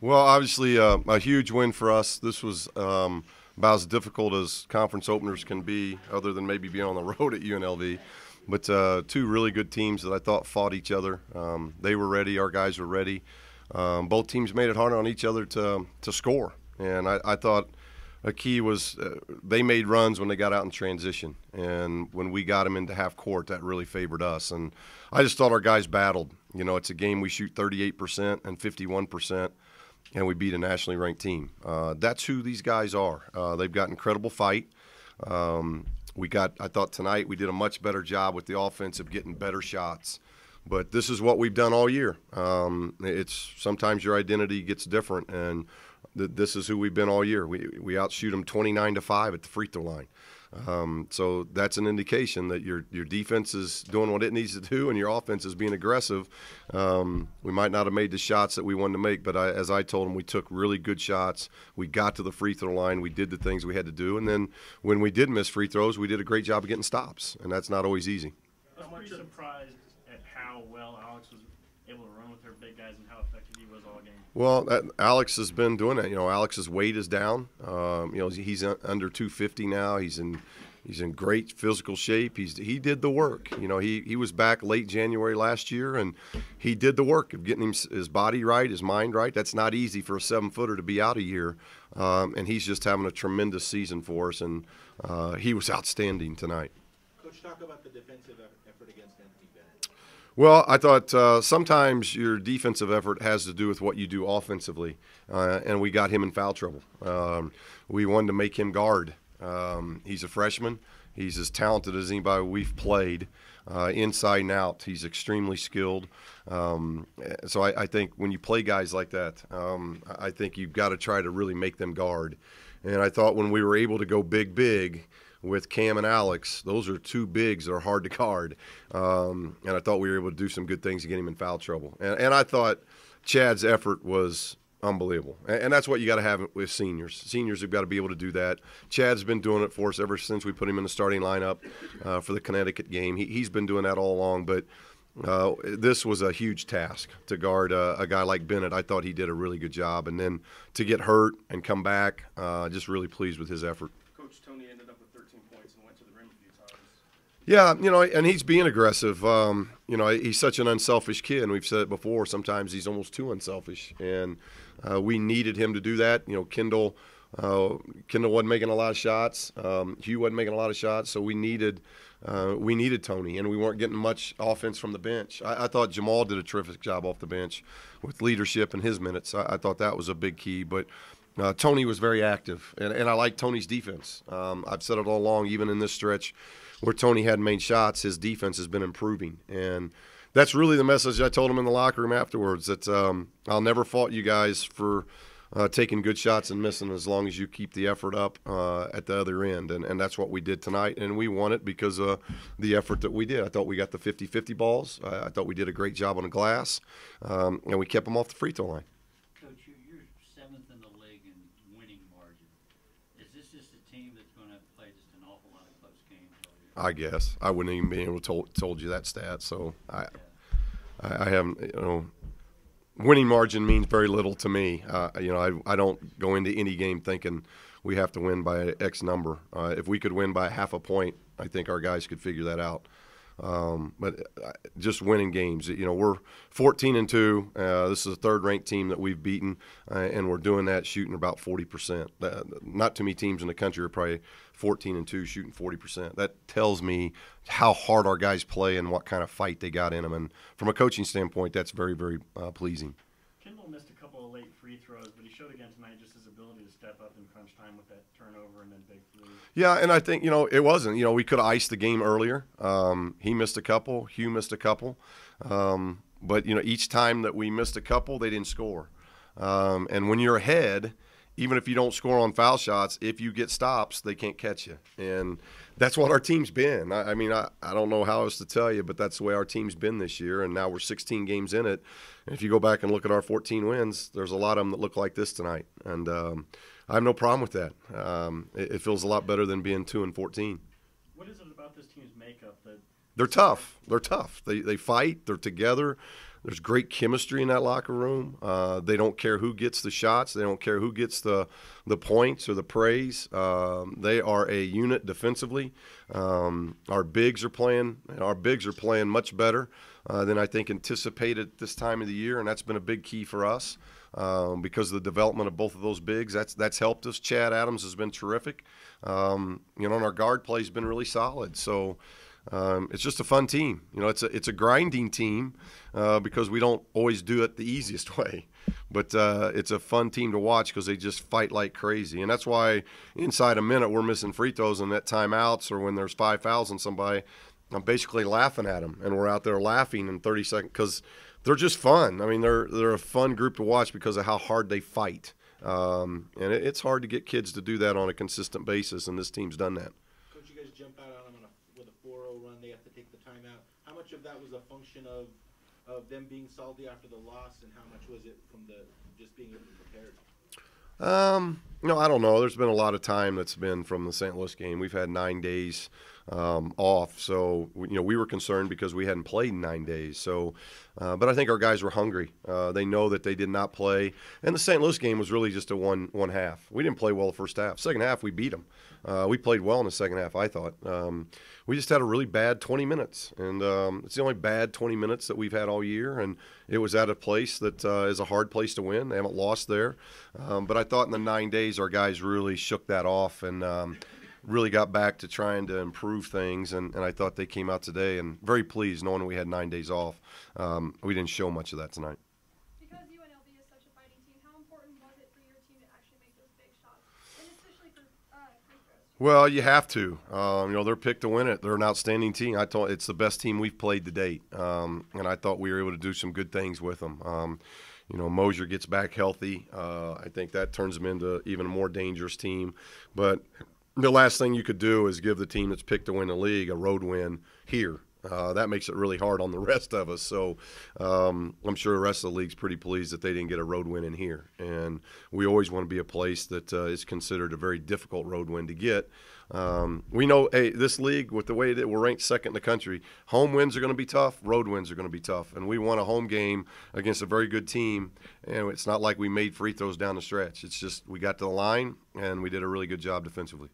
Well, obviously a huge win for us. This was about as difficult as conference openers can be, other than maybe being on the road at UNLV. But two really good teams that I thought fought each other. They were ready. Our guys were ready. Both teams made it hard on each other to score. And I thought a key was they made runs when they got out in transition. And when we got them into half court, that really favored us. And I just thought our guys battled. You know, it's a game we shoot 38% and 51%. And we beat a nationally ranked team. That's who these guys are. They've got incredible fight. I thought tonight we did a much better job with the offense of getting better shots. But this is what we've done all year. It's sometimes your identity gets different, and this is who we've been all year. We outshoot them 29-5 at the free throw line. So that's an indication that your defense is doing what it needs to do and your offense is being aggressive. We might not have made the shots that we wanted to make, but as I told them, we took really good shots. We got to the free throw line. We did the things we had to do. And then when we did miss free throws, we did a great job of getting stops, and that's not always easy. I was pretty surprised at how well Alex was able to run with her big guys and how effective he was all game. Well, Alex has been doing that. You know, Alex's weight is down. He's under 250 now. He's in great physical shape. He did the work. You know, he was back late January last year, and he did the work of getting his body right, his mind right. That's not easy for a 7-footer to be out a year, and he's just having a tremendous season for us, and he was outstanding tonight. Coach, talk about the defensive effort against Anthony Bennett. Well, I thought sometimes your defensive effort has to do with what you do offensively, and we got him in foul trouble. We wanted to make him guard. He's a freshman. He's as talented as anybody we've played, inside and out. He's extremely skilled. So I think when you play guys like that, I think you've got to try to really make them guard. And I thought when we were able to go big with Cam and Alex, those are two bigs that are hard to guard. And I thought we were able to do some good things to get him in foul trouble. And I thought Chad's effort was unbelievable. And that's what you got to have with seniors. Seniors have got to be able to do that. Chad's been doing it for us ever since we put him in the starting lineup for the Connecticut game. He's been doing that all along. But this was a huge task to guard a guy like Bennett. I thought he did a really good job. And then to get hurt and come back, just really pleased with his effort. Coach Tony ended up with 13 points and went to the rim a few times. Yeah, you know, and he's being aggressive. You know, he's such an unselfish kid, and we've said it before. Sometimes he's almost too unselfish, and we needed him to do that. You know, Kendall wasn't making a lot of shots. Hugh wasn't making a lot of shots, so we needed Tony, and we weren't getting much offense from the bench. I thought Jamal did a terrific job off the bench with leadership in his minutes. I thought that was a big key, but Tony was very active, and I like Tony's defense. I've said it all along, even in this stretch where Tony hadn't made shots, his defense has been improving. And that's really the message I told him in the locker room afterwards, that I'll never fault you guys for taking good shots and missing as long as you keep the effort up at the other end. And that's what we did tonight, and we won it because of the effort that we did. I thought we got the 50-50 balls. I thought we did a great job on the glass, and we kept them off the free throw line. Coach, you're seventh in the league in winning margin. Is this just a team that's going to play just an awful lot of close games? I guess I wouldn't even be able to told you that stat. So I haven't. You know, winning margin means very little to me. You know, I don't go into any game thinking we have to win by X number. If we could win by half a point, I think our guys could figure that out. But just winning games, you know, we're 14-2. This is a third-ranked team that we've beaten, and we're doing that shooting about 40%. Not too many teams in the country are probably 14-2 shooting 40%. That tells me how hard our guys play and what kind of fight they got in them. And from a coaching standpoint, that's very, very pleasing. Kendall missed a couple of late free throws, but he showed again tonight just his ability to step up in crunch time with that turnover and then big three. Yeah, and I think, you know, it wasn't. You know, we could have iced the game earlier. He missed a couple. Hugh missed a couple. But, you know, each time that we missed a couple, they didn't score. And when you're ahead, even if you don't score on foul shots, if you get stops, they can't catch you. And that's what our team's been. I mean, I don't know how else to tell you, but that's the way our team's been this year, and now we're 16 games in it. And if you go back and look at our 14 wins, there's a lot of them that look like this tonight. And I have no problem with that. It feels a lot better than being 2-14. What is it about this team's makeup that They're tough. They're tough. They fight. They're together. There's great chemistry in that locker room. They don't care who gets the shots. They don't care who gets the points or the praise. They are a unit defensively. Our bigs are playing much better than I think anticipated this time of the year, and that's been a big key for us. Because of the development of both of those bigs, that's helped us. Chad Adams has been terrific, and our guard play has been really solid. So it's just a fun team. It's a grinding team because we don't always do it the easiest way, but it's a fun team to watch because they just fight like crazy, and that's why inside a minute we're missing free throws and at timeouts or when there's 5 fouls on somebody, I'm basically laughing at them, and we're out there laughing in 30 seconds because they're just fun. I mean, they're a fun group to watch because of how hard they fight. And it's hard to get kids to do that on a consistent basis, and this team's done that. Coach, you guys jump out on them with a 4-0 run. They have to take the timeout. How much of that was a function of them being salty after the loss, and how much was it from just being able to be prepared? I don't know. There's been a lot of time that's been from the St. Louis game. We've had 9 days off, so we were concerned because we hadn't played in 9 days. So, but I think our guys were hungry. They know that they did not play, and the St. Louis game was really just a one half. We didn't play well the first half. Second half, we beat them. We played well in the second half, I thought. We just had a really bad 20 minutes, and it's the only bad 20 minutes that we've had all year, and it was at a place that is a hard place to win. They haven't lost there. But I thought in the 9 days our guys really shook that off and really got back to trying to improve things, and I thought they came out today and very pleased knowing we had 9 days off. We didn't show much of that tonight. Because UNLV is such a fighting team, how important was it for your team to actually make those big shots, and especially for free throws? Well, you have to. They're picked to win it. They're an outstanding team. It's the best team we've played to date, and I thought we were able to do some good things with them. Mosier gets back healthy. I think that turns them into even a more dangerous team. But the last thing you could do is give the team that's picked to win the league a road win here. That makes it really hard on the rest of us. So I'm sure the rest of the league's pretty pleased that they didn't get a road win in here. And we always want to be a place that is considered a very difficult road win to get. We know, this league, with the way that we're ranked second in the country, home wins are going to be tough, road wins are going to be tough. And we won a home game against a very good team, and it's not like we made free throws down the stretch. It's just we got to the line, and we did a really good job defensively.